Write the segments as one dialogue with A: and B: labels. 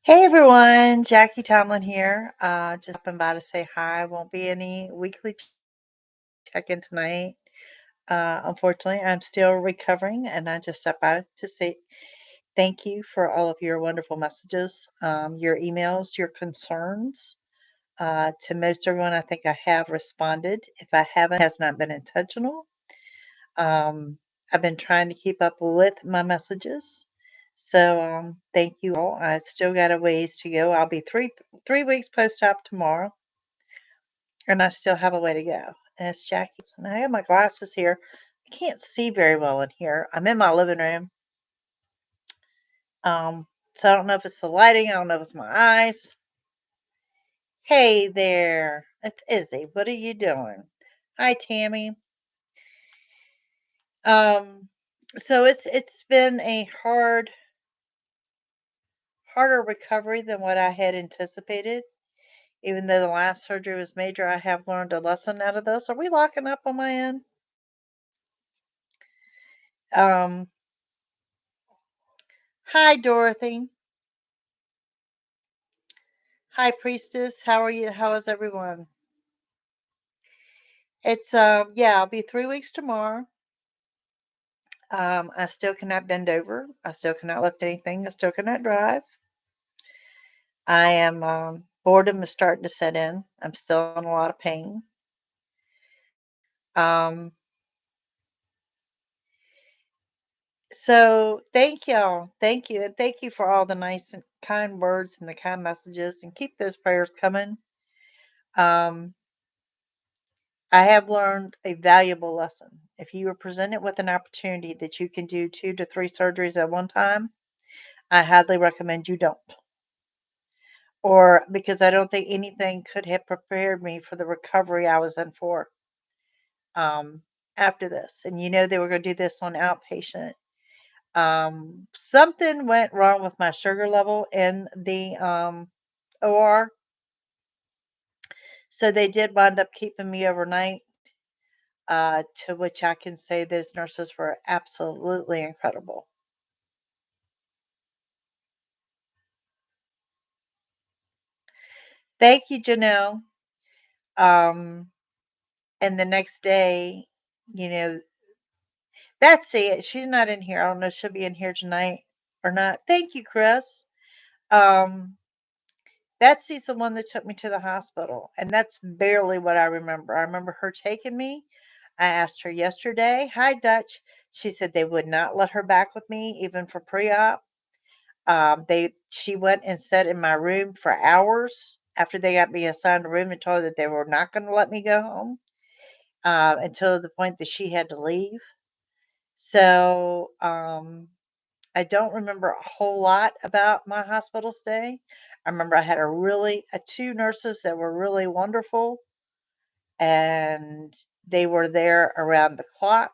A: Hey everyone, Jackie Tomlin here. Just stopping by to say hi. Won't be any weekly check-in tonight. Unfortunately, I'm still recovering, and I just stopped by to say thank you for all of your wonderful messages, your emails, your concerns. To most everyone, I think I have responded. If I haven't, it has not been intentional. Um, I've been trying to keep up with my messages. So thank you all. I still got a ways to go. I'll be three weeks post-op tomorrow, and I still have a way to go. And it's Jackie, and I have my glasses here. I can't see very well in here. I'm in my living room. So I don't know if it's the lighting. I don't know if it's my eyes. Hey there, it's Izzy. What are you doing? Hi, Tammy. Um, so it's been a harder recovery than what I had anticipated. Even though the last surgery was major, I have learned a lesson out of this. Are we locking up on my end? Um, Hi, Dorothy. Hi, Priestess. How are you? How is everyone? It's yeah, I'll be 3 weeks tomorrow. I still cannot bend over. I still cannot lift anything. I still cannot drive. I am boredom is starting to set in. I'm still in a lot of pain. Um, So thank y'all. Thank you. And thank you for all the nice and kind words and the kind messages, and keep those prayers coming. Um, I have learned a valuable lesson. If you are presented with an opportunity that you can do 2 to 3 surgeries at one time, I highly recommend you don't. Or because I don't think anything could have prepared me for the recovery I was in for um, after this. And they were going to do this on outpatient. Something went wrong with my sugar level in the OR, so they did wind up keeping me overnight. To which I can say those nurses were absolutely incredible. Thank you, Janelle. Um, and the next day, you know, that's it. She's not in here. I don't know if she'll be in here tonight or not. Thank you, Chris. Um, Betsy's the one that took me to the hospital, and that's barely what I remember. I remember her taking me. I asked her yesterday, "Hi, Dutch." She said they would not let her back with me, even for pre-op. She went and sat in my room for hours after they got me assigned a room and told her that they were not going to let me go home until the point that she had to leave. So I don't remember a whole lot about my hospital stay. I remember I had two nurses that were really wonderful, and they were there around the clock.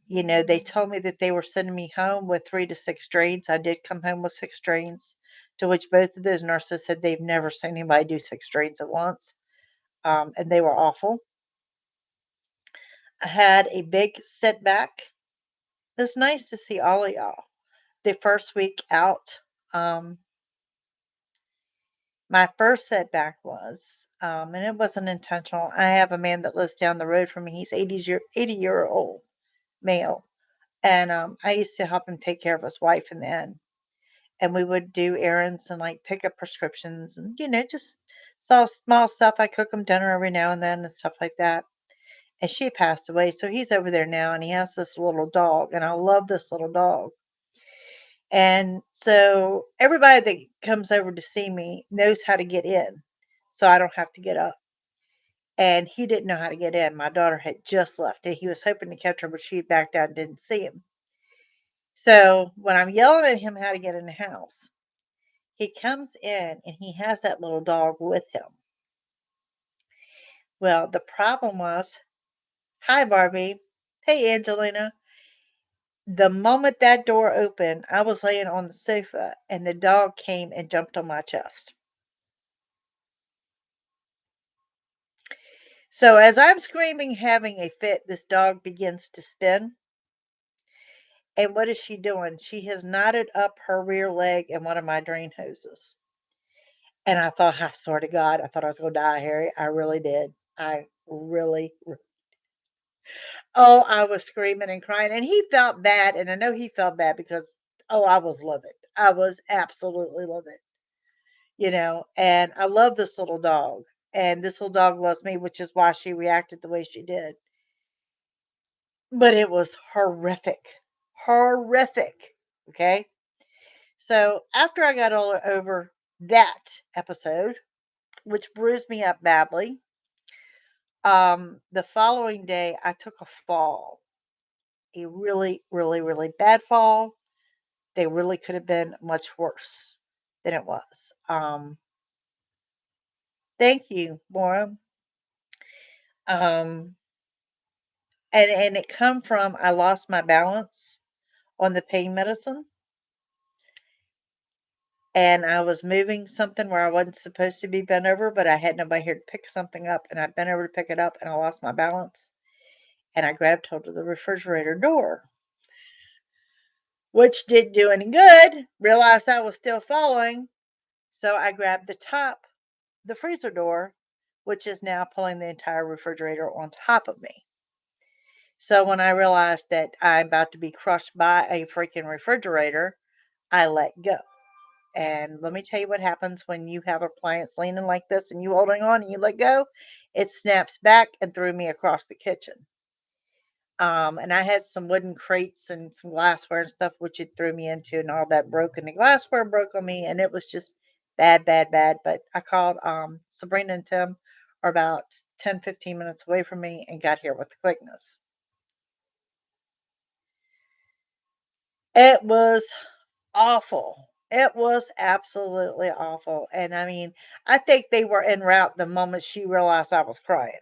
A: They told me that they were sending me home with 3 to 6 drains. I did come home with 6 drains, to which both of those nurses said they've never seen anybody do 6 drains at once, and they were awful. I had a big setback. It was nice to see all of y'all. The first week out, my first setback was, and it wasn't intentional. I have a man that lives down the road from me. He's 80-year-old male, and I used to help him take care of his wife in the end. And we would do errands and like pick up prescriptions and just small stuff. I cook him dinner every now and then and stuff like that. And she passed away, so he's over there now, and he has this little dog, and I love this little dog. And so everybody that comes over to see me knows how to get in, so I don't have to get up. And he didn't know how to get in. My daughter had just left, and he was hoping to catch her, but she backed out and didn't see him. So when I'm yelling at him how to get in the house, he comes in and he has that little dog with him. Well, the problem was, hi, Barbie. Hey, Angelina. The moment that door opened, I was laying on the sofa and the dog came and jumped on my chest. So as I'm screaming, having a fit, this dog begins to spin. And what is she doing? She has knotted up her rear leg in one of my drain hoses. And I swear to God, I thought I was gonna die, Harry. I really did. I really, oh, I was screaming and crying, and he felt bad, and I know he felt bad because, oh, I was livid. I was absolutely livid, and I love this little dog, and this little dog loves me, which is why she reacted the way she did. But it was horrific, horrific. Okay. So after I got all over that episode, which bruised me up badly, the following day I took a fall, a really, really, really bad fall. They really could have been much worse than it was. Thank you, Maura. Um, and it come from I lost my balance on the pain medicine, and I was moving something where I wasn't supposed to be bent over, but I had nobody here to pick something up, and I bent over to pick it up, and I lost my balance, and I grabbed hold of the refrigerator door, which didn't do any good. Realized I was still falling, so I grabbed the top, the freezer door, which is now pulling the entire refrigerator on top of me. So when I realized that I'm about to be crushed by a freaking refrigerator, I let go. And let me tell you what happens when you have appliance leaning like this and you holding on and you let go. It snaps back and threw me across the kitchen. And I had some wooden crates and some glassware and stuff, which it threw me into, and all that broke, and the glassware broke on me, and it was just bad, bad, bad. But I called Sabrina and Tim are about 10, 15 minutes away from me and got here with quickness. It was awful. It was absolutely awful. And I mean, I think they were en route the moment she realized I was crying.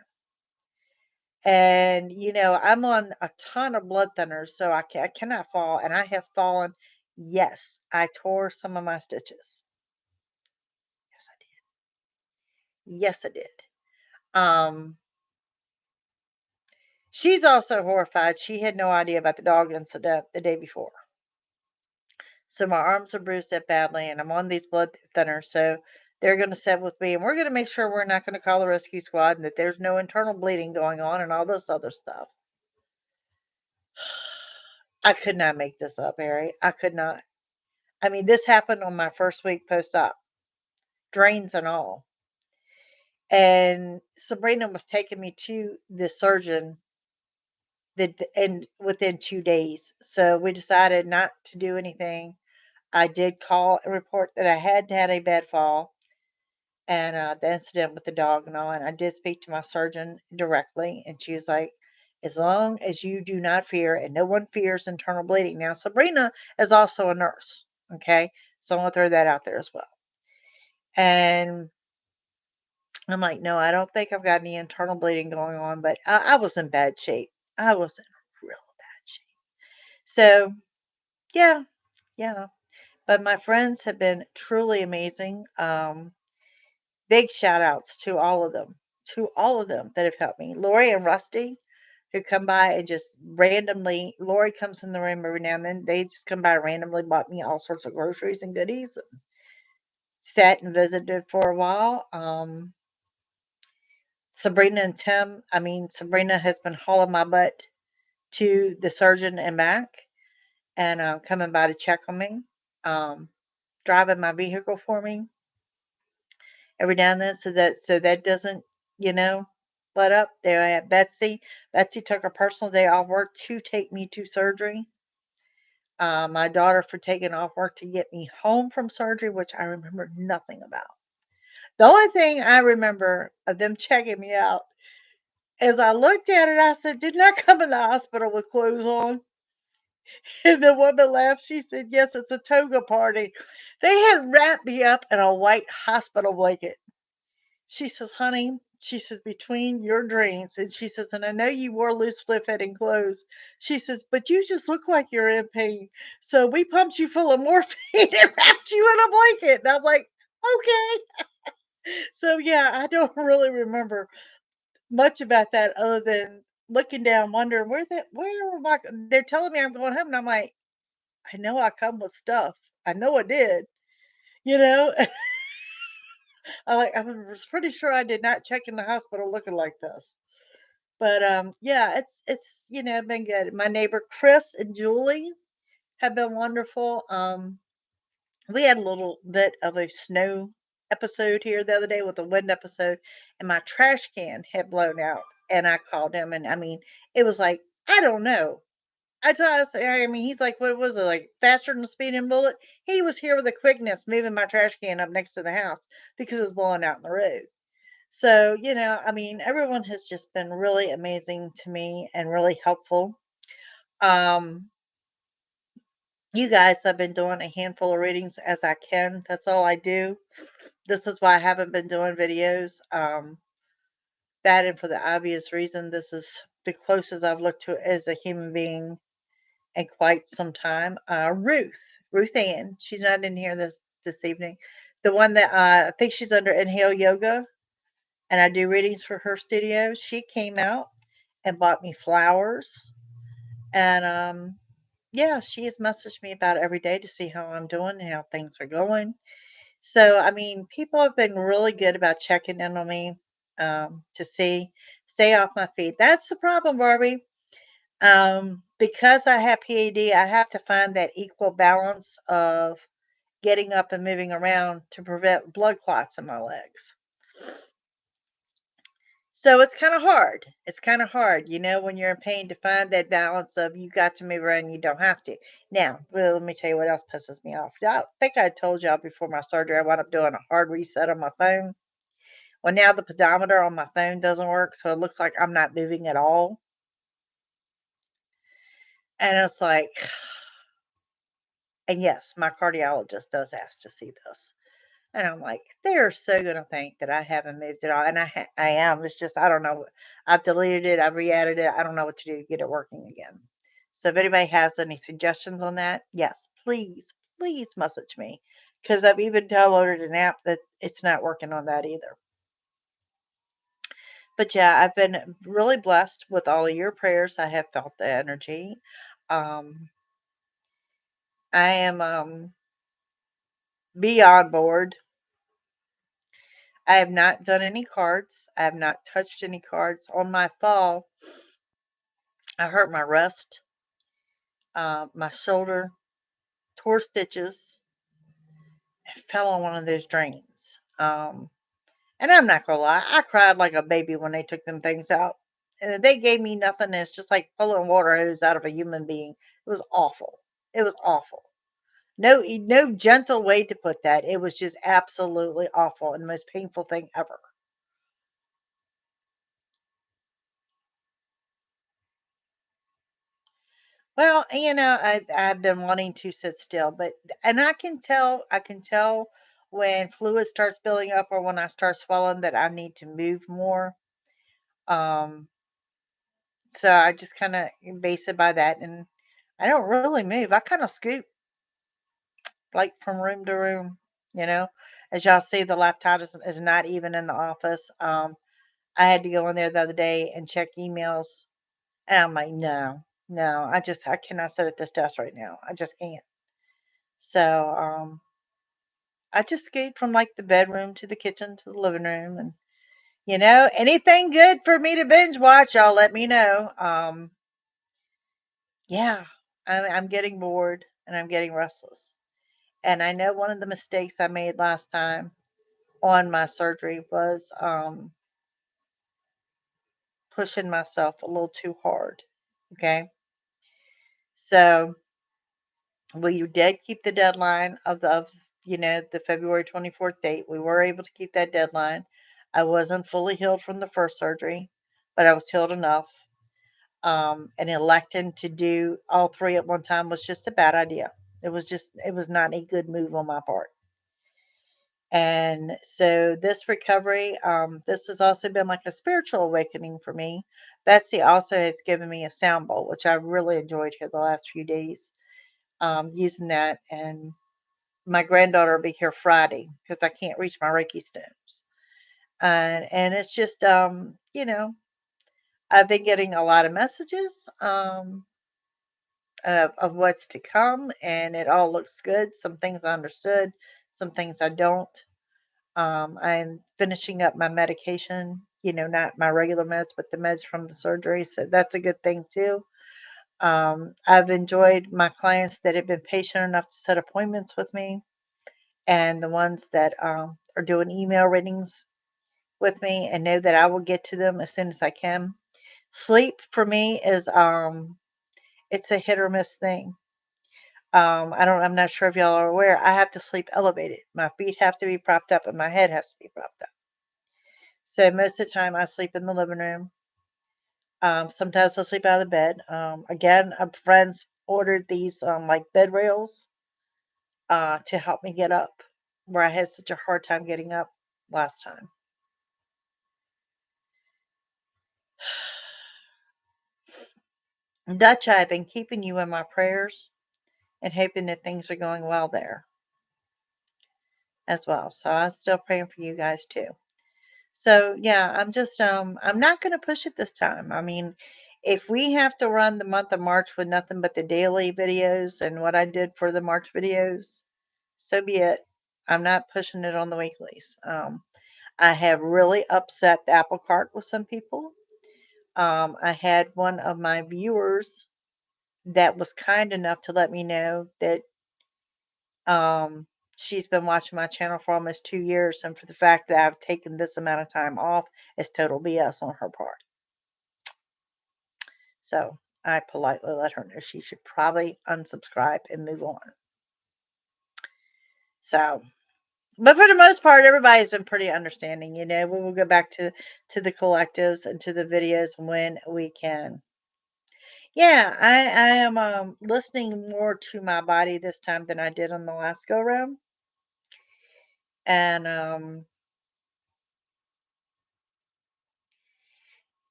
A: And, I'm on a ton of blood thinners, so I cannot fall. And I have fallen. Yes, I tore some of my stitches. Yes, I did. Yes, I did. Um, she's also horrified. She had no idea about the dog incident the day before. So my arms are bruised up badly, and I'm on these blood thinners. So they're going to sit with me, and we're going to make sure we're not going to call the rescue squad, and that there's no internal bleeding going on, and all this other stuff. I could not make this up, Harry. I could not. I mean, this happened on my first week post op, drains and all. And Sabrina was taking me to the surgeon and within 2 days. So we decided not to do anything. I did call and report that I had had a bad fall and the incident with the dog and all. And I did speak to my surgeon directly, and she was like, as long as you do not fear, and no one fears internal bleeding. Now, Sabrina is also a nurse, okay? So I'm going to throw that out there as well. And I'm like, no, I don't think I've got any internal bleeding going on, but I was in bad shape. I was in real bad shape. So, yeah, yeah. But my friends have been truly amazing. Big shout outs to all of them that have helped me. Lori and Rusty, who come by and just randomly, Lori comes in the room every now and then. They just come by randomly, bought me all sorts of groceries and goodies, sat and visited for a while. Sabrina and Tim, I mean, Sabrina has been hauling my butt to the surgeon and back, and coming by to check on me, um, driving my vehicle for me every now and then, so that doesn't, you know, let up. There I have Betsy. Betsy took a personal day off work to take me to surgery. My daughter for taking off work to get me home from surgery, which I remember nothing about. The only thing I remember of them checking me out is I looked at it, I said, didn't I come in the hospital with clothes on? And the woman laughed. She said, yes, it's a toga party. They had wrapped me up in a white hospital blanket. She says, honey, she says, between your dreams, and she says, and I know you wore loose flip fitting clothes. She says, but you just look like you're in pain. So we pumped you full of morphine and wrapped you in a blanket. And I'm like, okay. So yeah, I don't really remember much about that other than looking down, wondering where am I? They're telling me I'm going home, and I'm like, I know I come with stuff. I know I did, you know. I was pretty sure I did not check in the hospital looking like this. But yeah, it's been good. My neighbor Chris and Julie have been wonderful. We had a little bit of a snow episode here the other day with a wind episode, and my trash can had blown out. And I called him, and I mean, it was like, I don't know. I mean, he's like, what was it, like faster than a speeding bullet? He was here with a quickness, moving my trash can up next to the house because it was blowing out in the road. So, I mean, everyone has just been really amazing to me and really helpful. Um, you guys, I've been doing a handful of readings as I can. That's all I do. This is why I haven't been doing videos. That and for the obvious reason, this is the closest I've looked to it as a human being in quite some time. Ruth Ann, she's not in here this evening. The one that I think she's under Inhale Yoga, and I do readings for her studio. She came out and bought me flowers, and yeah, she has messaged me about it every day to see how I'm doing and how things are going. So, I mean, people have been really good about checking in on me to stay off my feet. That's the problem, Barbie. Because I have PAD, I have to find that equal balance of getting up and moving around to prevent blood clots in my legs. So it's kind of hard. It's kind of hard, when you're in pain to find that balance of you got to move around, you don't have to. Now, well, let me tell you what else pisses me off. I think I told y'all before my surgery, I wound up doing a hard reset on my phone. Well, now the pedometer on my phone doesn't work, so it looks like I'm not moving at all. And it's like, and yes, my cardiologist does ask to see this. And I'm like, they're so gonna think that I haven't moved at all, and I am. It's just I don't know. I've deleted it. I've re-added it. I don't know what to do to get it working again. So if anybody has any suggestions on that, yes, please message me because I've even downloaded an app that it's not working on that either. But yeah, I've been really blessed with all of your prayers. I have felt the energy. Um, I am beyond bored. I have not done any cards. I have not touched any cards. On my fall, I hurt my wrist, my shoulder, tore stitches, and fell on one of those drains. And I'm not gonna lie, I cried like a baby when they took them things out. And they gave me nothing. It's just like pulling a water hose out of a human being. It was awful. It was awful. No gentle way to put that. It was just absolutely awful and the most painful thing ever. Well, I've been wanting to sit still, but and I can tell when fluid starts building up or when I start swelling that I need to move more. Um, so I just kind of base it by that, and I don't really move. I kind of scoot like from room to room, you know. As y'all see, the laptop is not even in the office. I had to go in there the other day and check emails, and I'm like, no, no, I cannot sit at this desk right now. I just can't. So, I just scoot from like the bedroom to the kitchen to the living room and anything good for me to binge watch, y'all let me know. Yeah, I'm getting bored and I'm getting restless. And I know one of the mistakes I made last time on my surgery was pushing myself a little too hard. Okay. So we did keep the deadline of the February 24th date. We were able to keep that deadline. I wasn't fully healed from the first surgery, but I was healed enough. And electing to do all three at one time was just a bad idea. It was not a good move on my part. And so this recovery, this has also been like a spiritual awakening for me. Betsy also has given me a sound bowl, which I really enjoyed here the last few days, using that. And my granddaughter will be here Friday because I can't reach my Reiki stones. And it's just, I've been getting a lot of messages of what's to come, and it all looks good. Some things I understood, some things I don't. I'm finishing up my medication, not my regular meds, but the meds from the surgery. So that's a good thing too. I've enjoyed my clients that have been patient enough to set appointments with me, and the ones that are doing email readings with me and know that I will get to them as soon as I can. Sleep for me is it's a hit or miss thing. I'm not sure if y'all are aware. I have to sleep elevated. My feet have to be propped up and my head has to be propped up. So most of the time I sleep in the living room. Sometimes I'll sleep out of the bed. Again, a friend's ordered these like bed rails to help me get up, where I had such a hard time getting up last time. Dutch, I've been keeping you in my prayers and hoping that things are going well there as well. So I'm still praying for you guys too. So yeah, I'm not gonna push it this time. I mean, if we have to run the month of March with nothing but the daily videos and what I did for the March videos, so be it. I'm not pushing it on the weeklies. I have really upset the apple cart with some people. I had one of my viewers that was kind enough to let me know that she's been watching my channel for almost 2 years, and for the fact that I've taken this amount of time off is total BS on her part. So I politely let her know she should probably unsubscribe and move on. So, but for the most part, everybody's been pretty understanding. We will go back to the collectives and to the videos when we can. Yeah, I am listening more to my body this time than I did on the last go round, and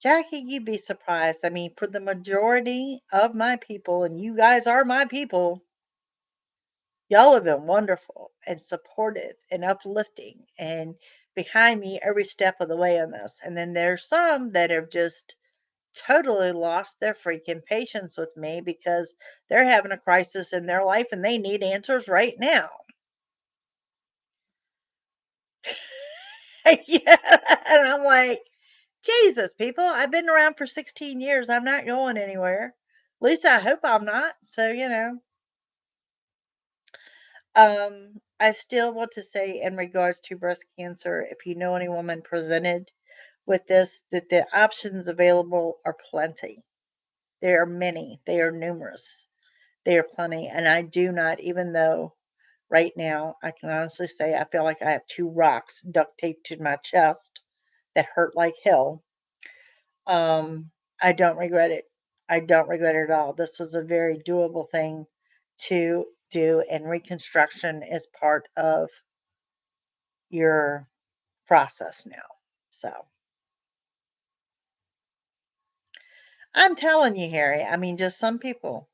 A: Jackie, you'd be surprised. I mean, for the majority of my people, and you guys are my people, y'all have been wonderful and supportive and uplifting and behind me every step of the way on this. And then there's some that have just totally lost their freaking patience with me because they're having a crisis in their life and they need answers right now. Yeah. And I'm like, Jesus, people, I've been around for 16 years. I'm not going anywhere. At least I hope I'm not. So, I still want to say in regards to breast cancer, if you know any woman presented with this, that the options available are plenty. There are many. They are numerous. They are plenty. And I do not, even though right now I can honestly say I feel like I have two rocks duct taped to my chest that hurt like hell. I don't regret it. I don't regret it at all. This was a very doable thing to do, and reconstruction is part of your process now. So I'm telling you, Harry, I mean, just some people,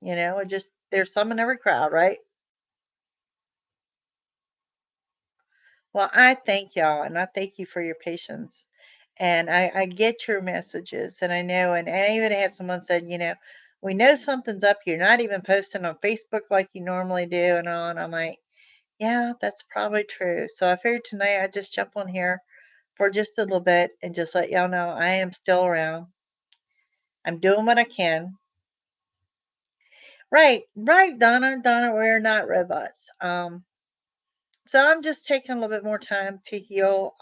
A: just there's some in every crowd, right? Well, I thank y'all and I thank you for your patience. And I get your messages and I know, and I even had someone said, we know something's up. You're not even posting on Facebook like you normally do and all. And I'm like, yeah, that's probably true. So I figured tonight I'd just jump on here for just a little bit and just let y'all know I am still around. I'm doing what I can. Right, right, Donna. Donna, we're not robots. So I'm just taking a little bit more time to heal.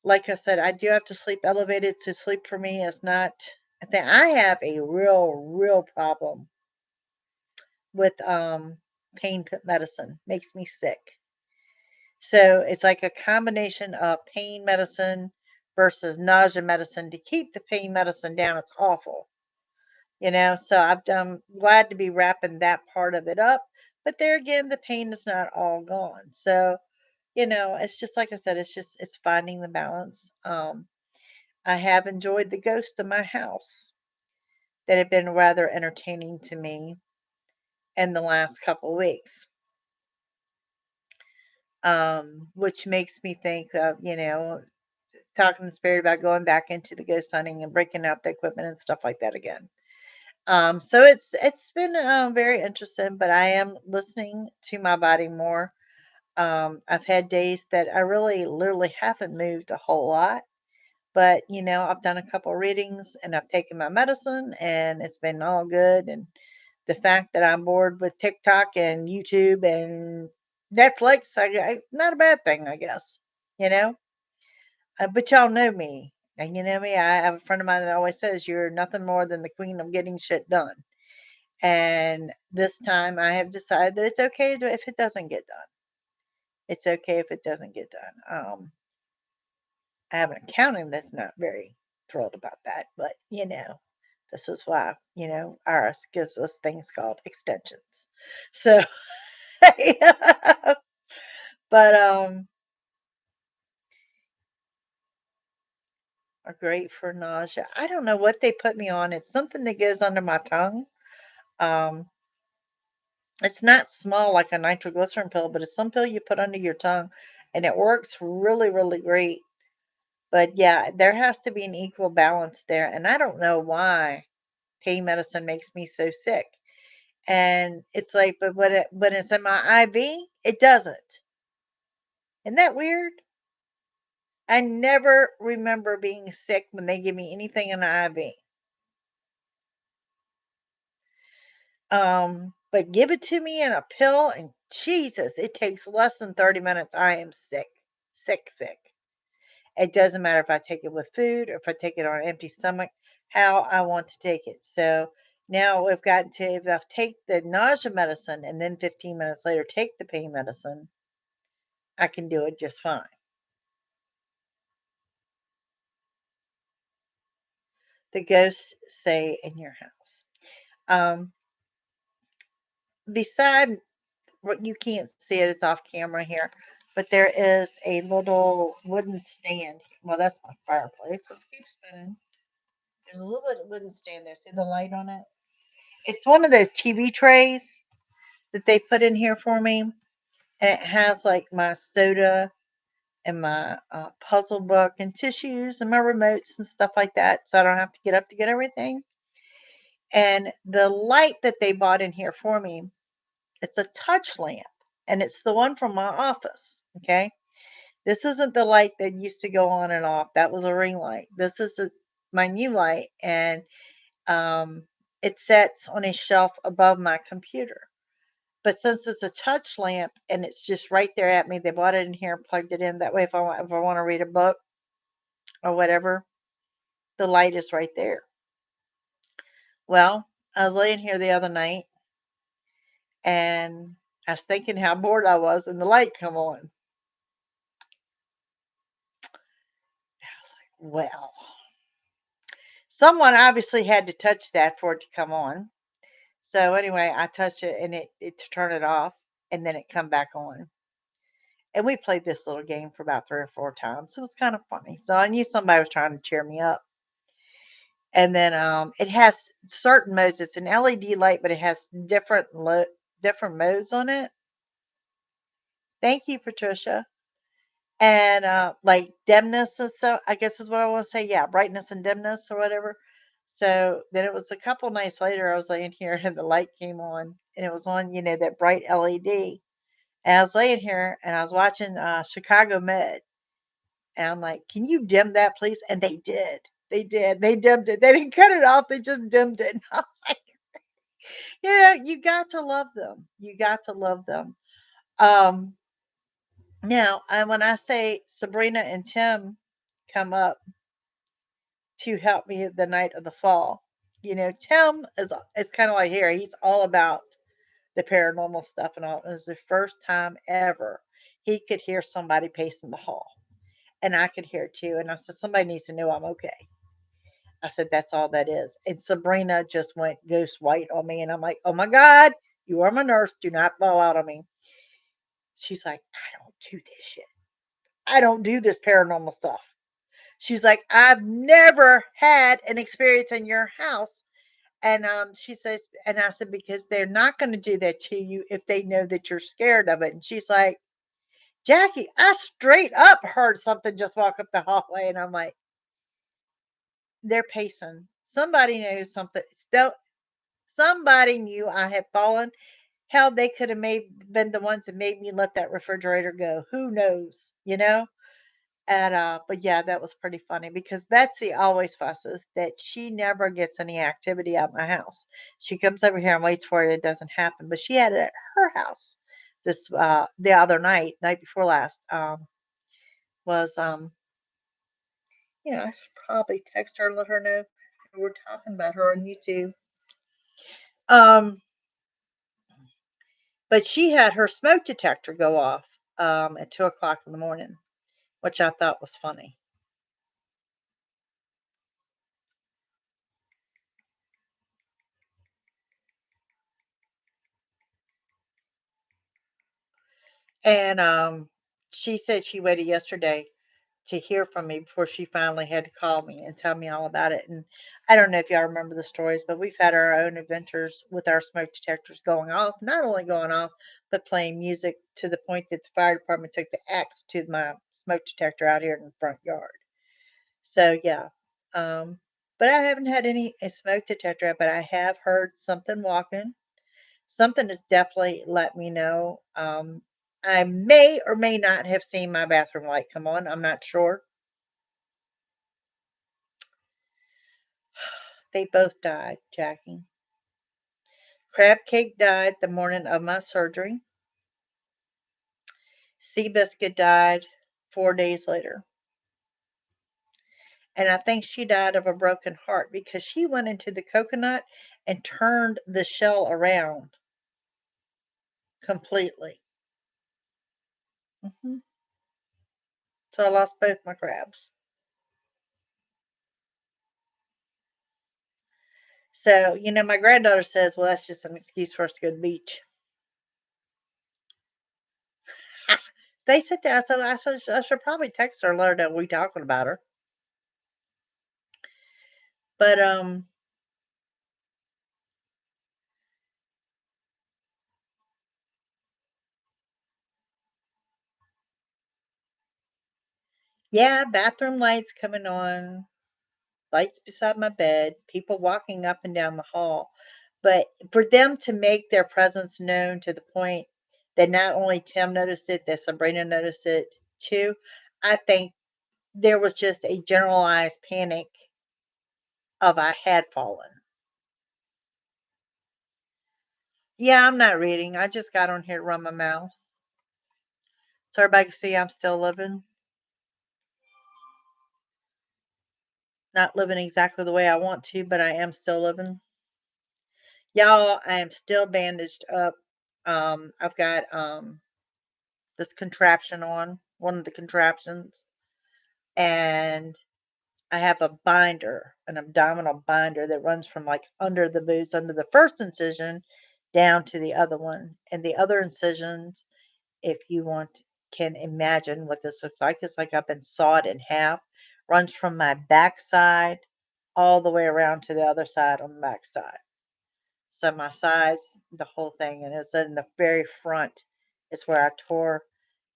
A: Like I said, I do have to sleep elevated. So sleep for me is not I think I have a real problem with pain medicine. Makes me sick. So it's like a combination of pain medicine versus nausea medicine to keep the pain medicine down. It's awful. So I'm glad to be wrapping that part of it up. But there again, the pain is not all gone. So, it's just like I said, it's finding the balance. I have enjoyed the ghost of my house that have been rather entertaining to me in the last couple weeks. Which makes me think of, talking to Spirit about going back into the ghost hunting and breaking out the equipment and stuff like that again. So it's been very interesting, but I am listening to my body more. I've had days that I really literally haven't moved a whole lot, but I've done a couple readings and I've taken my medicine and it's been all good. And the fact that I'm bored with TikTok and YouTube and Netflix, not a bad thing, I guess. You know, but y'all know me. And you know me, I have a friend of mine that always says, "You're nothing more than the queen of getting shit done." And this time I have decided that it's okay if it doesn't get done. It's okay if it doesn't get done. I have an accountant that's not very thrilled about that, but this is why, ours gives us things called extensions. So, but are great for nausea. I don't know what they put me on. It's something that goes under my tongue. Um, it's not small like a nitroglycerin pill, but it's some pill you put under your tongue, and it works really, really great. But yeah, there has to be an equal balance there, and I don't know why pain medicine makes me so sick. And it's like, but when it's in my IV, it doesn't. Isn't that weird? I never remember being sick when they give me anything in the IV. But give it to me in a pill, and Jesus, it takes less than 30 minutes. I am sick, sick, sick. It doesn't matter if I take it with food or if I take it on an empty stomach, how I want to take it. So now we've gotten to, if I take the nausea medicine and then 15 minutes later take the pain medicine, I can do it just fine. The ghosts say in your house. Um, beside what you can't see it, it's off camera here, but there is a little wooden stand. Well, that's my fireplace. Let's keep spinning. There's a little bit of wooden stand there. See the light on it? It's one of those TV trays that they put in here for me, and it has like my soda and my puzzle book and tissues and my remotes and stuff like that, so I don't have to get up to get everything. And the light that they bought in here for me, it's a touch lamp, and it's the one from my office. Okay, this isn't the light that used to go on and off. That was a ring light. This is my new light, and it sits on a shelf above my computer. But since it's a touch lamp and it's just right there at me, they bought it in here and plugged it in. That way, if I want to read a book or whatever, the light is right there. Well, I was laying here the other night and I was thinking how bored I was, and the light come on. Well, someone obviously had to touch that for it to come on. So anyway, I touched it and it to turn it off, and then it come back on. And we played this little game for about 3 or 4 times. It was kind of funny. So I knew somebody was trying to cheer me up. And then it has certain modes. It's an LED light, but it has different modes on it. Thank you, Patricia. And like dimness and stuff, I guess is what I want to say. Yeah, brightness and dimness or whatever. So then it was a couple nights later, I was laying here and the light came on, and it was on, that bright LED. And I was laying here and I was watching Chicago Med, and I'm like, "Can you dim that, please?" And they did. They did. They dimmed it. They didn't cut it off. They just dimmed it. You got to love them. You got to love them. Um, Now, when I say Sabrina and Tim come up to help me the night of the fall, Tim is kind of like here. He's all about the paranormal stuff and all. It was the first time ever he could hear somebody pacing the hall, and I could hear it too. And I said, somebody needs to know I'm okay. I said, that's all that is. And Sabrina just went ghost white on me. And I'm like, oh my God, you are my nurse. Do not fall out on me. She's like, I don't do this shit. I don't do this paranormal stuff. She's like, I've never had an experience in your house. And she says, and I said, because they're not going to do that to you if they know that you're scared of it. And she's like, Jackie, I straight up heard something just walk up the hallway. And I'm like, they're pacing. Somebody knows something. Still, somebody knew I had fallen. How they could have made been the ones that made me let that refrigerator go. Who knows, you know? And but yeah, that was pretty funny because Betsy always fusses that she never gets any activity at my house. She comes over here and waits for it. It doesn't happen. But she had it at her house this the other night, night before last. Was I should probably text her and let her know we're talking about her on YouTube. Um, but she had her smoke detector go off at 2 o'clock in the morning, which I thought was funny. And she said she waited yesterday to hear from me before she finally had to call me and tell me all about it. And I don't know if y'all remember the stories, but we've had our own adventures with our smoke detectors going off, not only going off, but playing music to the point that the fire department took the axe to my smoke detector out here in the front yard. So yeah. Um, but I haven't had any a smoke detector, but I have heard something walking. Something has definitely let me know. I may or may not have seen my bathroom light come on. I'm not sure. They both died, Jackie. Crab Cake died the morning of my surgery. Seabiscuit died 4 days later. And I think she died of a broken heart because she went into the coconut and turned the shell around completely. Hmm. So I lost both my crabs. So, my granddaughter says, well, that's just an excuse for us to go to the beach. They sit there. I said, I should probably text her and let her know we talking about her. But yeah, bathroom lights coming on, lights beside my bed, people walking up and down the hall. But for them to make their presence known to the point that not only Tim noticed it, that Sabrina noticed it too, I think there was just a generalized panic of I had fallen. Yeah, I'm not reading. I just got on here to run my mouth. So everybody can see I'm still living. Not living exactly the way I want to, but I am still living. Y'all, I am still bandaged up. I've got this contraption on, one of the contraptions, and I have a binder, an abdominal binder that runs from like under the boots, under the first incision, down to the other one. And the other incisions, if you want, can imagine what this looks like. It's like I've been sawed in half, runs from my backside all the way around to the other side on the backside. So my sides, the whole thing, and it's in the very front is where I tore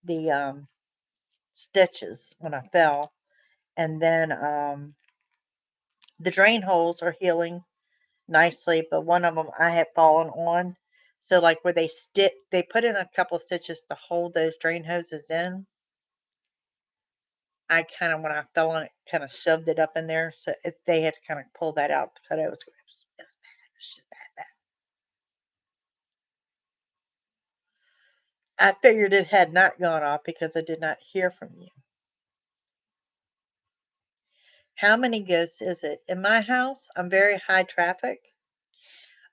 A: the stitches when I fell, and then the drain holes are healing nicely, but one of them I had fallen on. So like where they put in a couple of stitches to hold those drain hoses in. I kind of when I fell on it, kind of shoved it up in there, so they had to kind of pull that out to cut it. It was bad. It was just bad. I figured it had not gone off because I did not hear from you. How many ghosts is it? In my house, I'm very high traffic.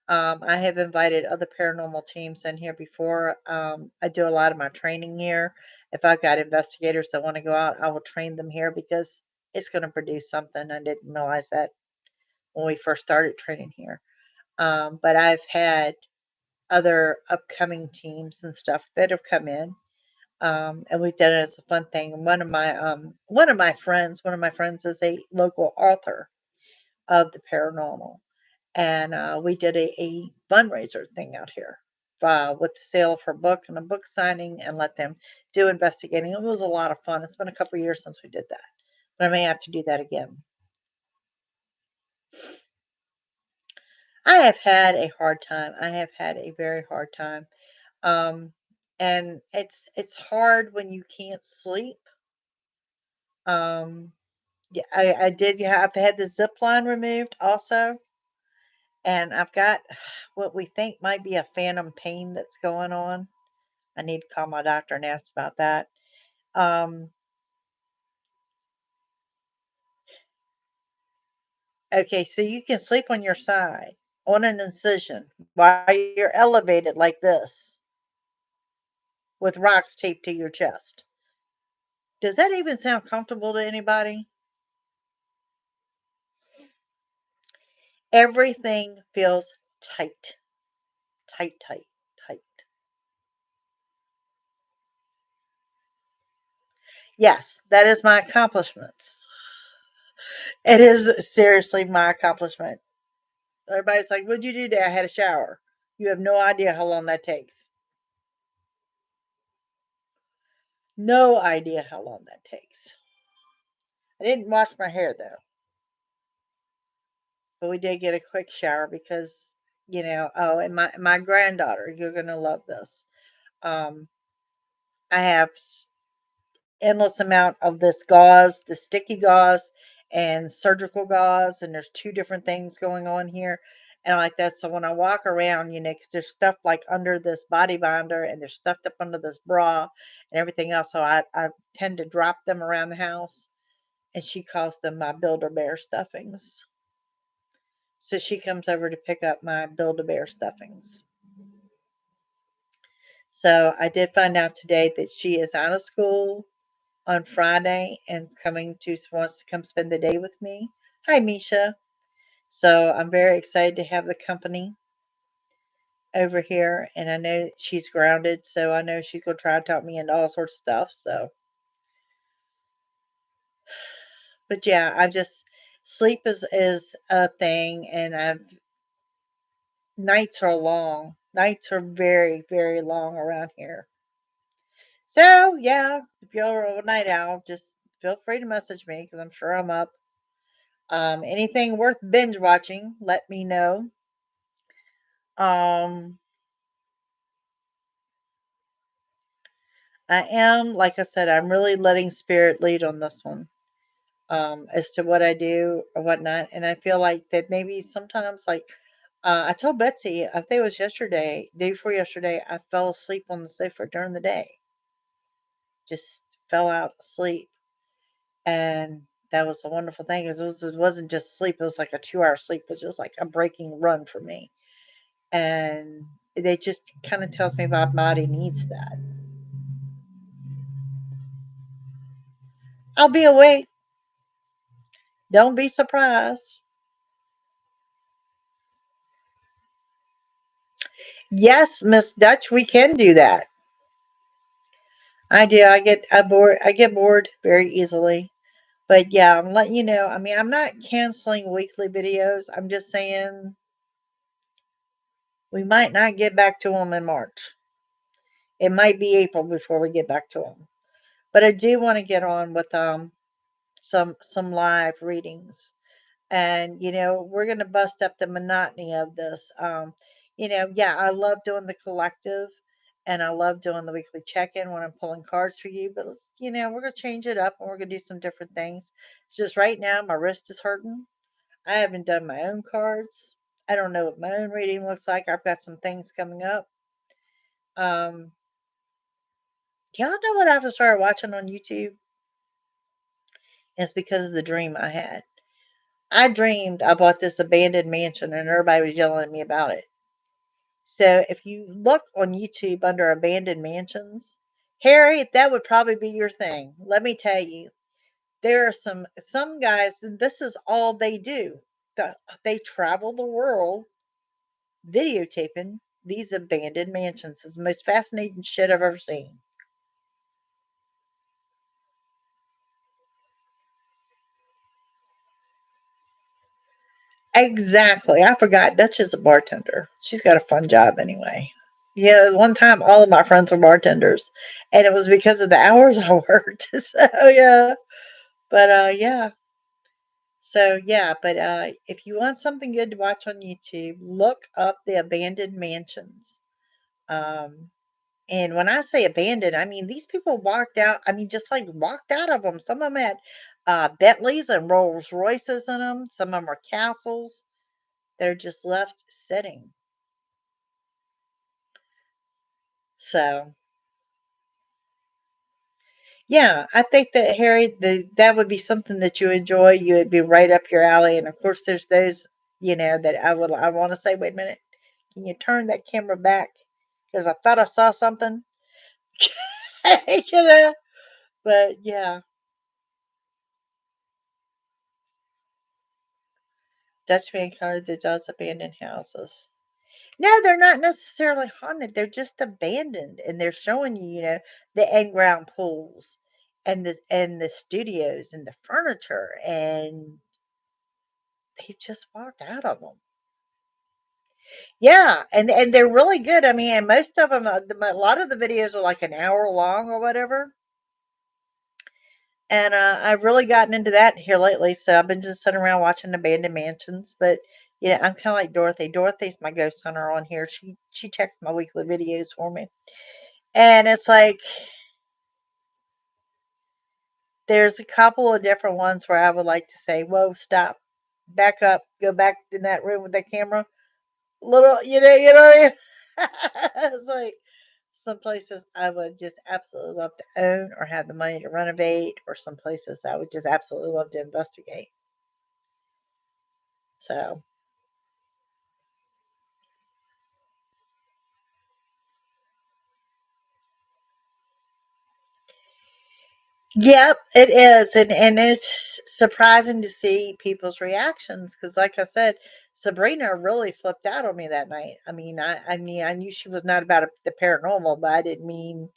A: I have invited other paranormal teams in here before. I do a lot of my training here. If I've got investigators that want to go out, I will train them here because it's going to produce something. I didn't realize that when we first started training here. But I've had other upcoming teams and stuff that have come in. And we've done it as a fun thing. One of my friends is a local author of the paranormal, and we did a fundraiser thing out here with the sale of her book and a book signing, and let them do investigating. It was a lot of fun. It's been a couple of years since we did that, but I may have to do that again. I have had a hard time. I have had a very hard time. Um, and it's hard when you can't sleep. Um, yeah, I did. Yeah, I've had the zip line removed also, and I've got what we think might be a phantom pain that's going on. I need to call my doctor and ask about that. Um, okay, so you can sleep on your side on an incision while you're elevated like this with rocks taped to your chest. Does that even sound comfortable to anybody? Everything feels tight, tight, tight, tight. Yes, that is my accomplishment. It is seriously my accomplishment. Everybody's like, "What'd you do today?" I had a shower. You have no idea how long that takes. No idea how long that takes. I didn't wash my hair though, but we did get a quick shower because, oh, and my granddaughter, you're gonna love this. Um, I have endless amount of this gauze, the sticky gauze and surgical gauze, and there's two different things going on here. And I like that. So when I walk around, because there's stuff like under this body binder and there's stuff up under this bra and everything else. So I tend to drop them around the house. And she calls them my Build-A-Bear stuffings. So she comes over to pick up my Build-A-Bear stuffings. So I did find out today that she is out of school on Friday and wants to come spend the day with me. Hi, Misha. So I'm very excited to have the company over here, and I know she's grounded, so I know she's gonna try to talk me into all sorts of stuff. So, but yeah, I just sleep is a thing, and nights are long. Nights are very very long around here. So yeah, if you're a night owl, just feel free to message me because I'm sure I'm up. Anything worth binge watching, let me know. Um, I am, like I said, I'm really letting spirit lead on this one, as to what I do or whatnot. And I feel like that maybe sometimes, like, I told Betsy, I think it was yesterday, day before yesterday, I fell asleep on the sofa during the day, just fell out asleep. And that was a wonderful thing because it wasn't just sleep, it was like a 2 hour sleep, it was just like a breaking run for me. And it just kind of tells me my body needs that. I'll be awake. Don't be surprised. Yes, Miss Dutch, we can do that. I do. I get bored very easily. But yeah, I'm letting you know. I mean, I'm not canceling weekly videos. I'm just saying we might not get back to them in March. It might be April before we get back to them. But I do want to get on with some live readings. And we're going to bust up the monotony of this. Yeah, I love doing the collective, and I love doing the weekly check-in when I'm pulling cards for you, but we're going to change it up, and we're going to do some different things. It's just right now my wrist is hurting. I haven't done my own cards. I don't know what my own reading looks like. I've got some things coming up. um y'all know what I've started watching on YouTube? It's because of the dream I had. I dreamed I bought this abandoned mansion and everybody was yelling at me about it. So if you look on YouTube under abandoned mansions, Harry, that would probably be your thing. Let me tell you, there are some guys. This is all they do. They travel the world videotaping these abandoned mansions. It's the most fascinating shit I've ever seen. Exactly. I forgot Dutch is a bartender. She's got a fun job anyway. Yeah, one time all of my friends were bartenders, and it was because of the hours I worked. So yeah, but yeah. So yeah, but if you want something good to watch on YouTube, look up the abandoned mansions. Um, and when I say abandoned, I mean these people walked out. I mean, just like walked out of them. Some of them had Bentleys and Rolls Royces in them. Some of them are castles. They're just left sitting. So yeah, I think that Harry, that would be something that you enjoy. You would be right up your alley. And of course, there's those, that I want to say, wait a minute, can you turn that camera back? Because I thought I saw something, you know. But yeah, Dutch man card that does abandoned houses. No, they're not necessarily haunted. They're just abandoned, and they're showing you, the in-ground pools and the studios and the furniture, and they just walked out of them. Yeah, and they're really good. I mean, and most of them, a lot of the videos are like an hour long or whatever. And I've really gotten into that here lately. So I've been just sitting around watching abandoned mansions. But I'm kind of like Dorothy. Dorothy's my ghost hunter on here. She checks my weekly videos for me, and it's like there's a couple of different ones where I would like to say, "Whoa, stop, back up, go back in that room with that camera." Little, what I mean? It's like some places I would just absolutely love to own or have the money to renovate, or some places I would just absolutely love to investigate. So, yep, it is, and it's surprising to see people's reactions because, like I said, Sabrina really flipped out on me that night. I mean, I knew she was not about the paranormal, but I didn't mean.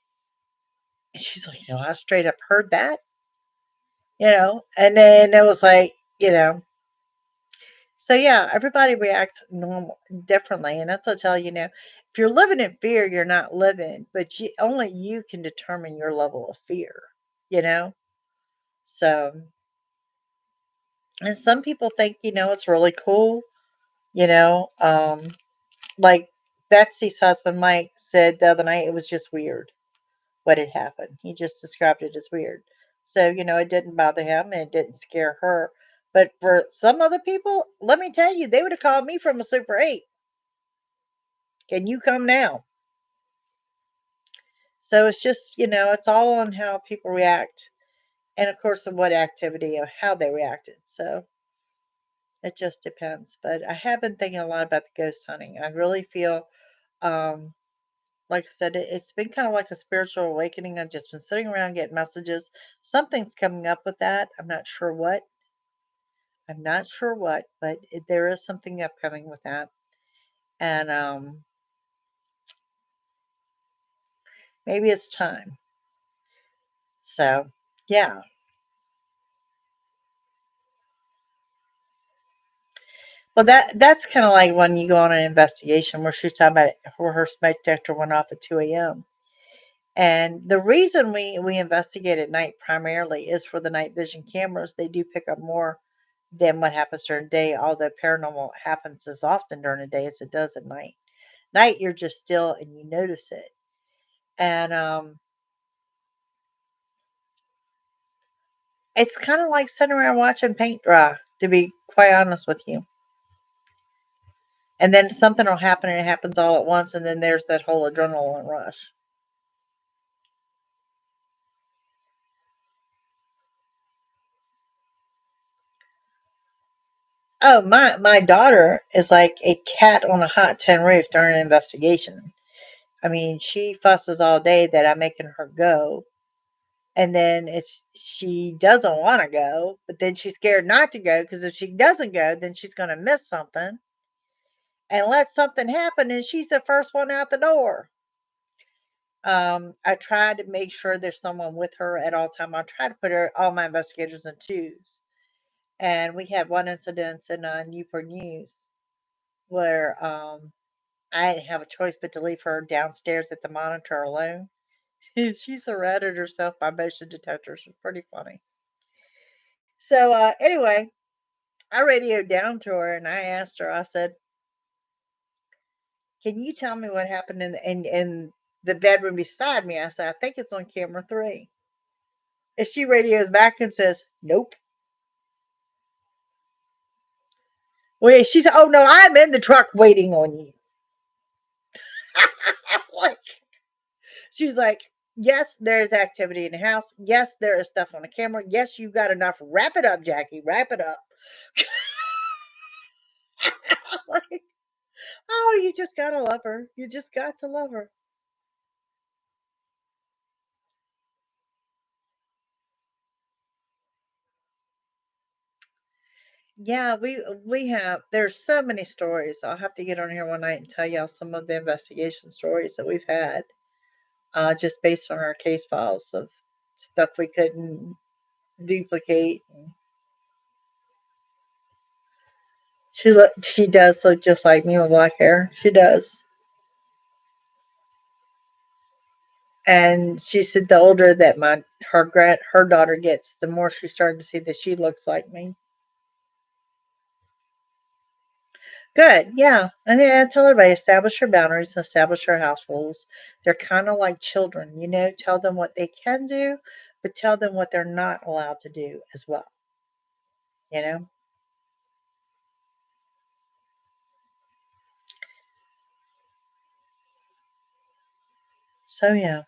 A: And she's like, I straight up heard that, and then it was like, So yeah, everybody reacts normal differently, and that's what I tell you now. If you're living in fear, you're not living, but only you can determine your level of fear, you know. So, and some people think it's really cool, you know. Like Betsy's husband Mike said the other night, it was just weird what had happened. He just described it as weird. So it didn't bother him and it didn't scare her. But for some other people, let me tell you, they would have called me from a Super 8. Can you come now? So it's just, it's all on how people react. And of course, of what activity or how they reacted. So it just depends. But I have been thinking a lot about the ghost hunting. I really feel, um, like I said, it's been kind of like a spiritual awakening. I've just been sitting around getting messages. Something's coming up with that. I'm not sure what. I'm not sure what, but there is something upcoming with that. And maybe it's time. So, yeah. Well, that's kind of like when you go on an investigation where she's talking about where her smoke detector went off at 2 a.m. And the reason we investigate at night primarily is for the night vision cameras. They do pick up more than what happens during the day, although paranormal happens as often during the day as it does at night. Night, you're just still and you notice it. And it's kind of like sitting around watching paint dry, to be quite honest with you. And then something will happen and it happens all at once, and then there's that whole adrenaline rush. Oh, my daughter is like a cat on a hot tin roof during an investigation. I mean, she fusses all day that I'm making her go, and then she doesn't want to go, but then she's scared not to go because if she doesn't go, then she's going to miss something and let something happen, and she's the first one out the door. I try to make sure there's someone with her at all time. I try to put all my investigators in twos, and we had one incident in Newport News where I didn't have a choice but to leave her downstairs at the monitor alone. She surrounded herself by motion detectors. It's pretty funny. So anyway, I radioed down to her and I asked her, I said, "Can you tell me what happened in the bedroom beside me?" I said, "I think it's on camera 3." And she radios back and says, "Nope." Well, she said, "Oh no, I'm in the truck waiting on you." Like, she's like, "Yes, there is activity in the house. Yes, there is stuff on the camera. Yes, you got enough. Wrap it up, Jackie. Wrap it up." Like, oh, you just gotta love her. You just got to love her. Yeah, we have. There's so many stories. I'll have to get on here one night and tell y'all some of the investigation stories that we've had, just based on our case files of stuff we couldn't duplicate. She does look just like me with black hair. She does. And she said the older that her daughter gets, the more she started to see that she looks like me. Good, yeah. And then I tell everybody establish your boundaries, establish your house rules. They're kind of like children, you know. Tell them what they can do, but tell them what they're not allowed to do as well. You know. So yeah,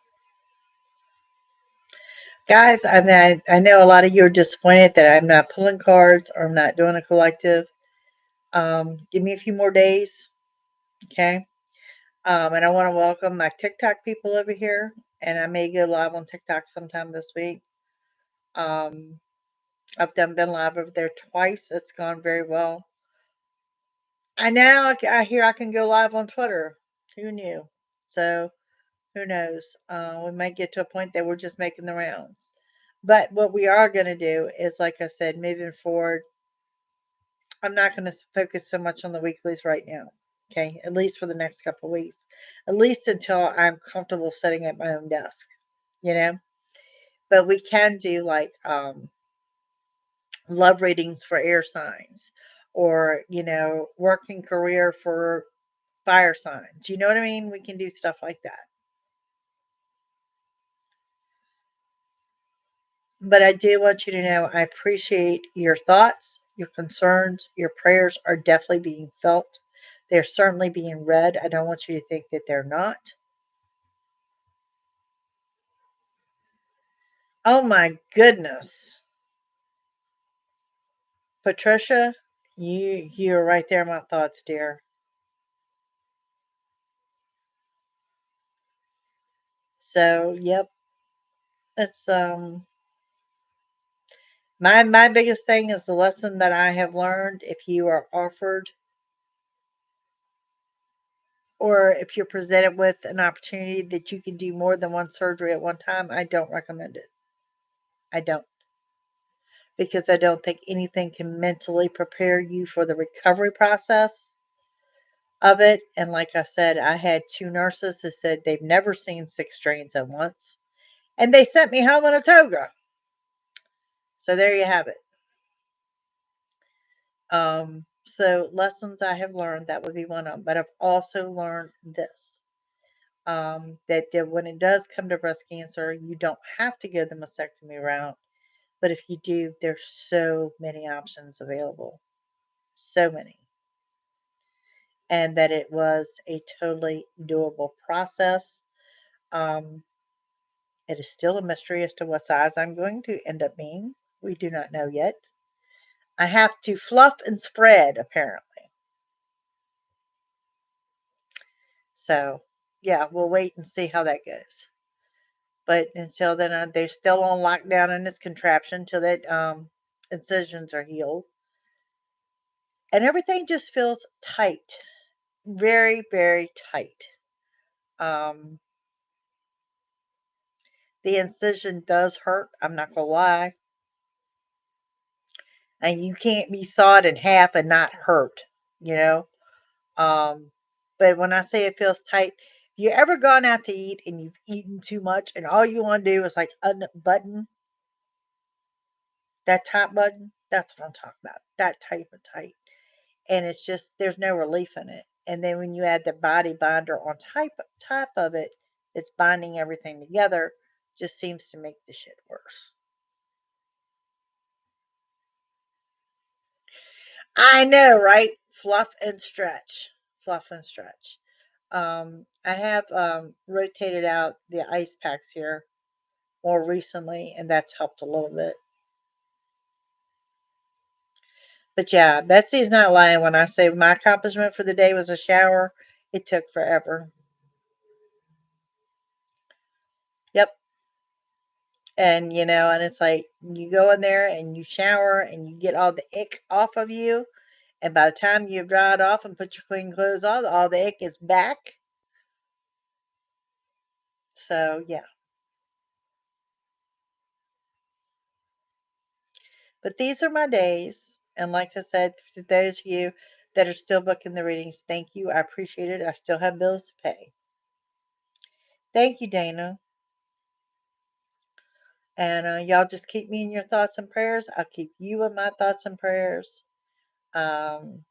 A: guys. I mean, I know a lot of you are disappointed that I'm not pulling cards or I'm not doing a collective. Give me a few more days, okay? And I want to welcome my TikTok people over here, and I may go live on TikTok sometime this week. Um, I've done been live over there twice. It's gone very well. I now I hear I can go live on Twitter. Who knew? So who knows? We might get to a point that we're just making the rounds. But what we are going to do is, like I said, moving forward, I'm not going to focus so much on the weeklies right now. Okay, at least for the next couple of weeks, at least until I'm comfortable sitting at my own desk. You know, but we can do like love readings for air signs, or working career for fire signs. You know what I mean? We can do stuff like that. But I do want you to know I appreciate your thoughts, your concerns, your prayers are definitely being felt. They're certainly being read. I don't want you to think that they're not. Oh my goodness. Patricia, you're right there in my thoughts, dear. So, yep, it's my biggest thing is the lesson that I have learned. If you are offered, or if you're presented with an opportunity that you can do more than one surgery at one time, I don't recommend it. I don't, because I don't think anything can mentally prepare you for the recovery process of it. And like I said, I had two nurses that said they've never seen six strains at once, and they sent me home in a toga. So there you have it. So lessons I have learned, that would be one of them. But I've also learned this, that when it does come to breast cancer, you don't have to go the mastectomy route. But if you do, there's so many options available, so many, and that it was a totally doable process. Um, it is still a mystery as to what size I'm going to end up being. We do not know yet. I have to fluff and spread, apparently. So, yeah, we'll wait and see how that goes. But until then, they're still on lockdown in this contraption till that incisions are healed, and everything just feels tight, very, very tight. Um, the incision does hurt. I'm not gonna lie, and you can't be sawed in half and not hurt. You know. Um, but when I say it feels tight, you ever gone out to eat and you've eaten too much and all you want to do is like unbutton that top button? That's what I'm talking about. That type of tight. And it's just there's no relief in it. And then when you add the body binder on top of it, it's binding everything together. Just seems to make the shit worse. I know, right? Fluff and stretch. Fluff and stretch. I have rotated out the ice packs here more recently, and that's helped a little bit. But yeah, Betsy's not lying when I say my accomplishment for the day was a shower. It took forever. Yep. And it's like you go in there and you shower and you get all the ick off of you. And by the time you've dried off and put your clean clothes on, all the ick is back. So, yeah. But these are my days. And like I said, to those of you that are still booking the readings, thank you. I appreciate it. I still have bills to pay. Thank you, Dana. And y'all just keep me in your thoughts and prayers. I'll keep you in my thoughts and prayers. Um,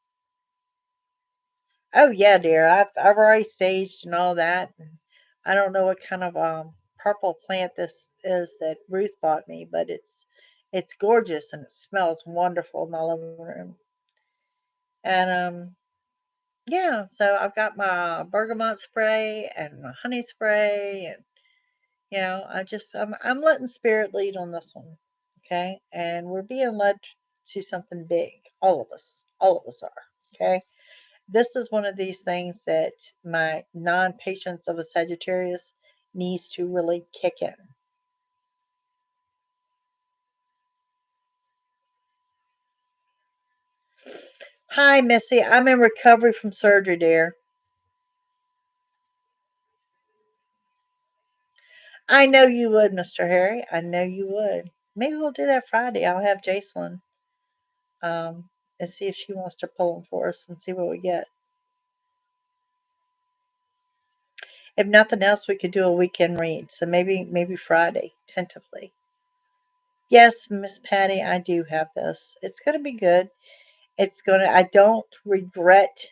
A: oh yeah, dear. I've already staged and all that. And I don't know what kind of purple plant this is that Ruth bought me, but it's gorgeous and it smells wonderful in my living room. And yeah, so I've got my bergamot spray and my honey spray, and I'm letting spirit lead on this one, okay? And we're being led to something big. All of us are, okay? This is one of these things that my non-patience of a Sagittarius needs to really kick in. Hi, Missy. I'm in recovery from surgery, dear. I know you would, Mr. Harry. I know you would. Maybe we'll do that Friday. I'll have Jacelyn um, and see if she wants to pull them for us and see what we get. If nothing else, we could do a weekend read. So maybe Friday, tentatively. Yes, Miss Patty, I do have this. It's gonna be good. I don't regret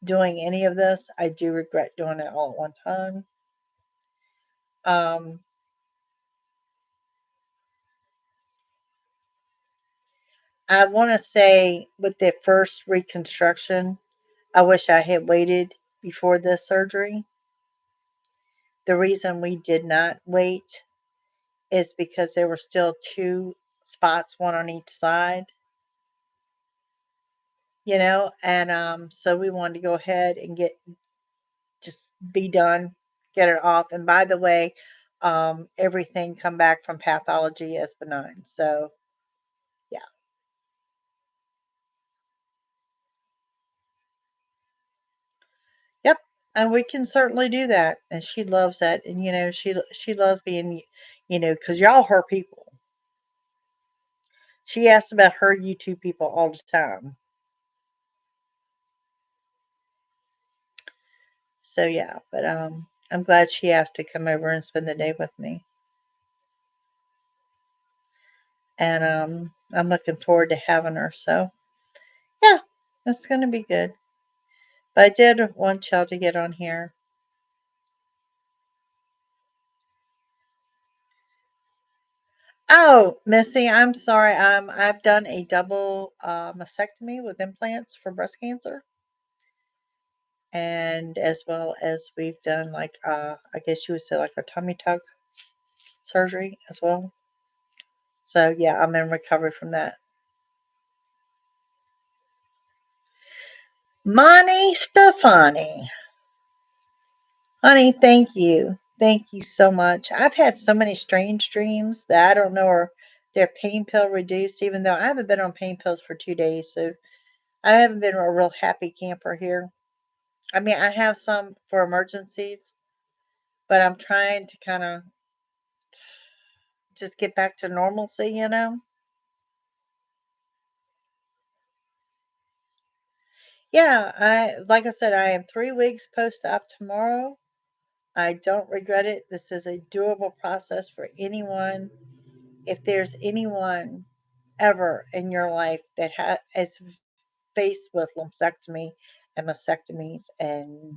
A: doing any of this. I do regret doing it all at one time. Um, I want to say with the first reconstruction, I wish I had waited before this surgery. The reason we did not wait is because there were still two spots, one on each side, and so we wanted to go ahead and just be done, get it off. And by the way, everything come back from pathology as benign. So yeah, yep, and we can certainly do that. And she loves that, and she loves being, because y'all her people. She asks about her YouTube people all the time. So yeah, but I'm glad she asked to come over and spend the day with me. And I'm looking forward to having her. So yeah, it's gonna be good. But I did want y'all to get on here. Oh, Missy, I'm sorry. I've done a double mastectomy with implants for breast cancer, and as well as we've done like I guess you would say like a tummy tuck surgery as well. So yeah, I'm in recovery from that. Monty Stefani. Honey, thank you. Thank you so much. I've had so many strange dreams that I don't know are they're pain pill reduced, even though I haven't been on pain pills for 2 days. So I haven't been a real happy camper here. I mean, I have some for emergencies, but I'm trying to kind of just get back to normalcy. Yeah, like I said, I am 3 weeks post op tomorrow. I don't regret it. This is a doable process for anyone. If there's anyone ever in your life that is faced with lumpectomy and mastectomies and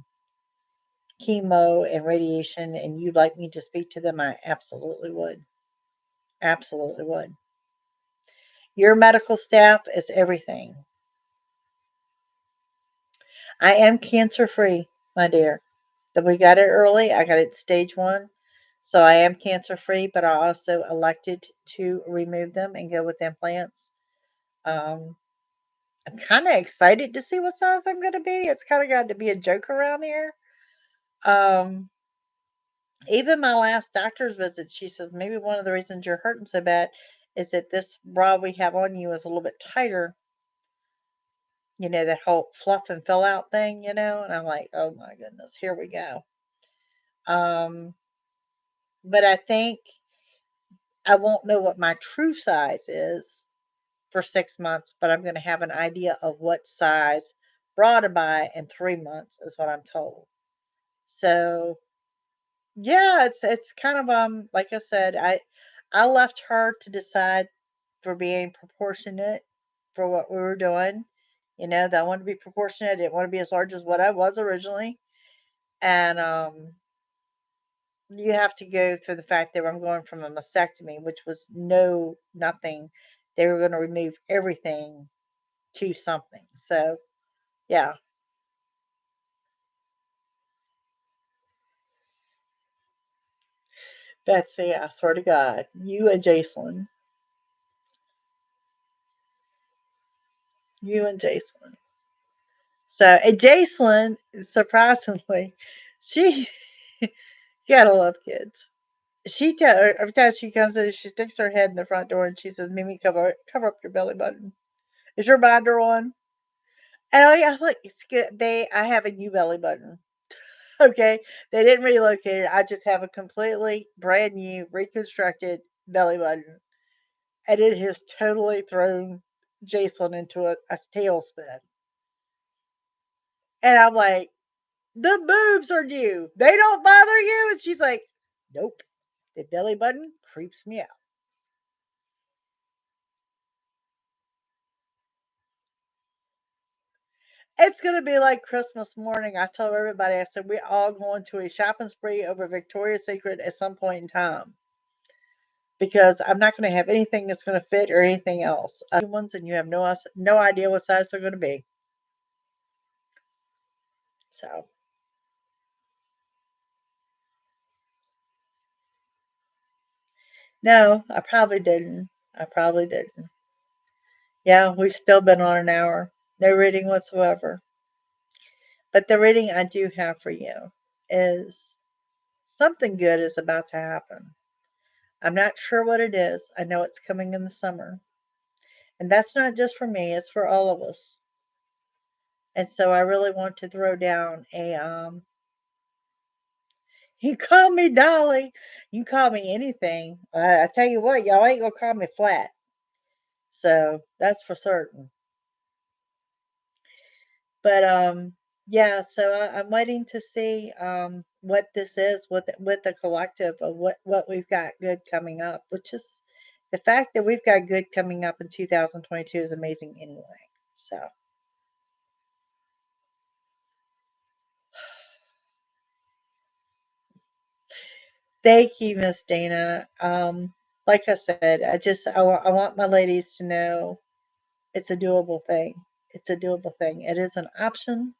A: chemo and radiation, and you'd like me to speak to them, I absolutely would. Absolutely would. Your medical staff is everything. I am cancer free, my dear. That we got it early. I got it stage one. So I am cancer free, but I also elected to remove them and go with implants. Um, I'm kind of excited to see what size I'm going to be. It's kind of got to be a joke around here. Um, Even my last doctor's visit, she says maybe one of the reasons you're hurting so bad is that this bra we have on you is a little bit tighter. That whole fluff and fill out thing, And I'm like, oh my goodness, here we go. Um, but I think I won't know what my true size is for 6 months, but I'm going to have an idea of what size bra to buy in 3 months, is what I'm told. So yeah, it's kind of like I said, I left her to decide for being proportionate for what we were doing. That I wanted to be proportionate. I didn't want to be as large as what I was originally. And you have to go through the fact that I'm going from a mastectomy, which was nothing. They were going to remove everything to something. So yeah, Betsy, I swear to God, you and Jason, you and Jason. So, and Jason, surprisingly, she you gotta love kids. Every time she comes in, she sticks her head in the front door and she says, "Mimi, cover up your belly button. Is your binder on?" And I look, it's good. I have a new belly button. Okay, they didn't relocate it. I just have a completely brand new, reconstructed belly button, and it has totally thrown Jason into a tailspin. And I'm like, the boobs are new. They don't bother you? And she's like, nope. The belly button creeps me out. It's going to be like Christmas morning. I told everybody, I said, we're all going to a shopping spree over Victoria's Secret at some point in time because I'm not going to have anything that's going to fit or anything else. Ones and you have no idea what size they're going to be. So, no, I probably didn't. I probably didn't. Yeah, we've still been on an hour. No reading whatsoever. But the reading I do have for you is something good is about to happen. I'm not sure what it is. I know it's coming in the summer. And that's not just for me, it's for all of us. And so I really want to throw down you call me Dolly, you call me anything. I tell you what, y'all ain't gonna call me flat. So that's for certain. But yeah, so I'm waiting to see what this is with the collective of what we've got good coming up, which is the fact that we've got good coming up in 2022 is amazing anyway. So thank you, Miss Dana. Like I said, I want my ladies to know it's a doable thing. It's a doable thing. It is an option.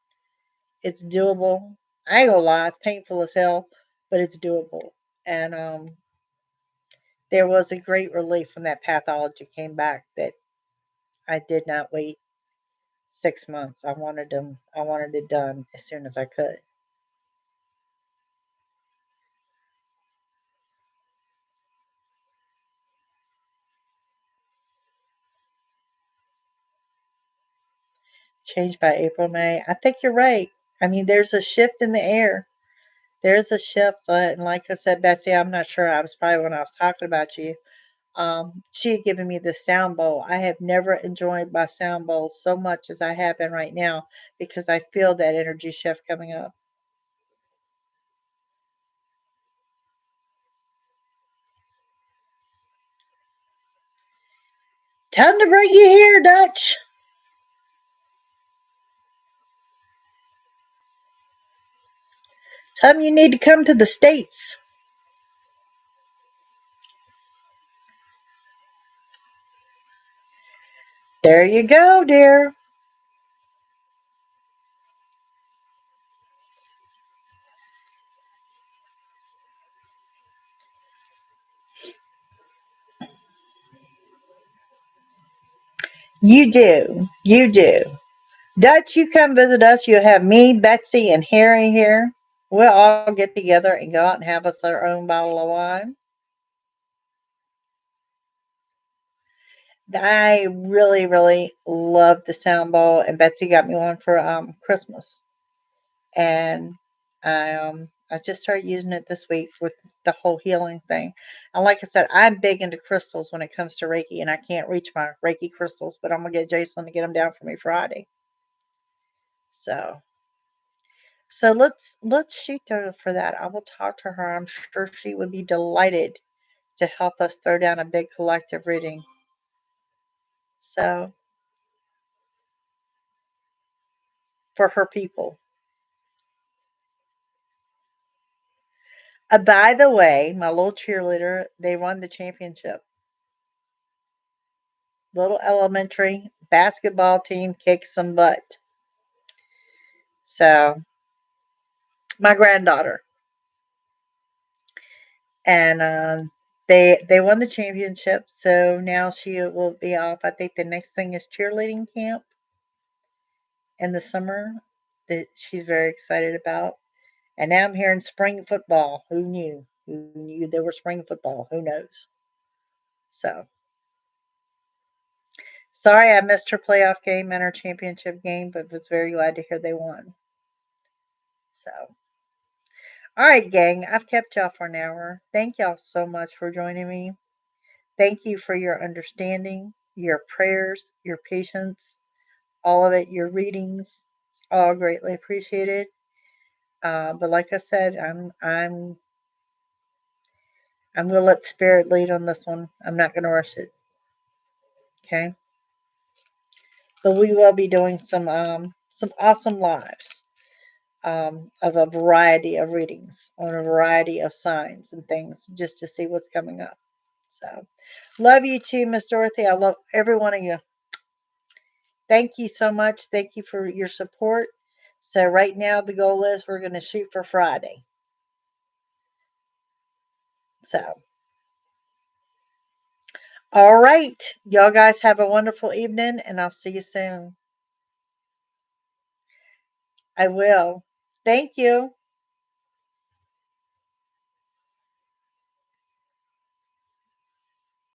A: It's doable. I ain't gonna lie, it's painful as hell, but it's doable. And there was a great relief when that pathology came back that I did not wait 6 months. I wanted it done as soon as I could. Changed by April, May. I think you're right. I mean, there's a shift in the air. There's a shift, and like I said, Betsy, I'm not sure. I was probably when I was talking about you. She had given me the sound bowl. I have never enjoyed my sound bowl so much as I have been right now because I feel that energy shift coming up. Time to bring you here, Dutch. Time you need to come to the States. There you go, dear. You do. You do. Dutch, you come visit us. You'll have me, Betsy, and Harry here. We'll all get together and go out and have us our own bottle of wine. I really, really love the sound bowl, and Betsy got me one for Christmas, and I just started using it this week with the whole healing thing. And like I said, I'm big into crystals when it comes to Reiki, and I can't reach my Reiki crystals, but I'm gonna get Jason to get them down for me Friday. So, so let's shoot for that. I will talk to her. I'm sure she would be delighted to help us throw down a big collective reading. So for her people. By the way, my little cheerleader, they won the championship. Little elementary basketball team kicked some butt. So my granddaughter, and they won the championship. So now she will be off. I think the next thing is cheerleading camp in the summer that she's very excited about. And now I'm hearing spring football. Who knew? Who knew there was spring football? Who knows? So sorry I missed her playoff game and her championship game, but was very glad to hear they won. So, all right, gang, I've kept y'all for an hour. Thank y'all so much for joining me. Thank you for your understanding, your prayers, your patience, all of it, your readings. It's all greatly appreciated. But like I said, I'm gonna let spirit lead on this one. I'm not gonna rush it. Okay. But we will be doing some awesome lives of a variety of readings on a variety of signs and things just to see what's coming up. So, love you too, Miss Dorothy. I love every one of you. Thank you so much. Thank you for your support. So, right now, the goal is we're going to shoot for Friday. So, all right. Y'all guys have a wonderful evening, and I'll see you soon. I will. Thank you.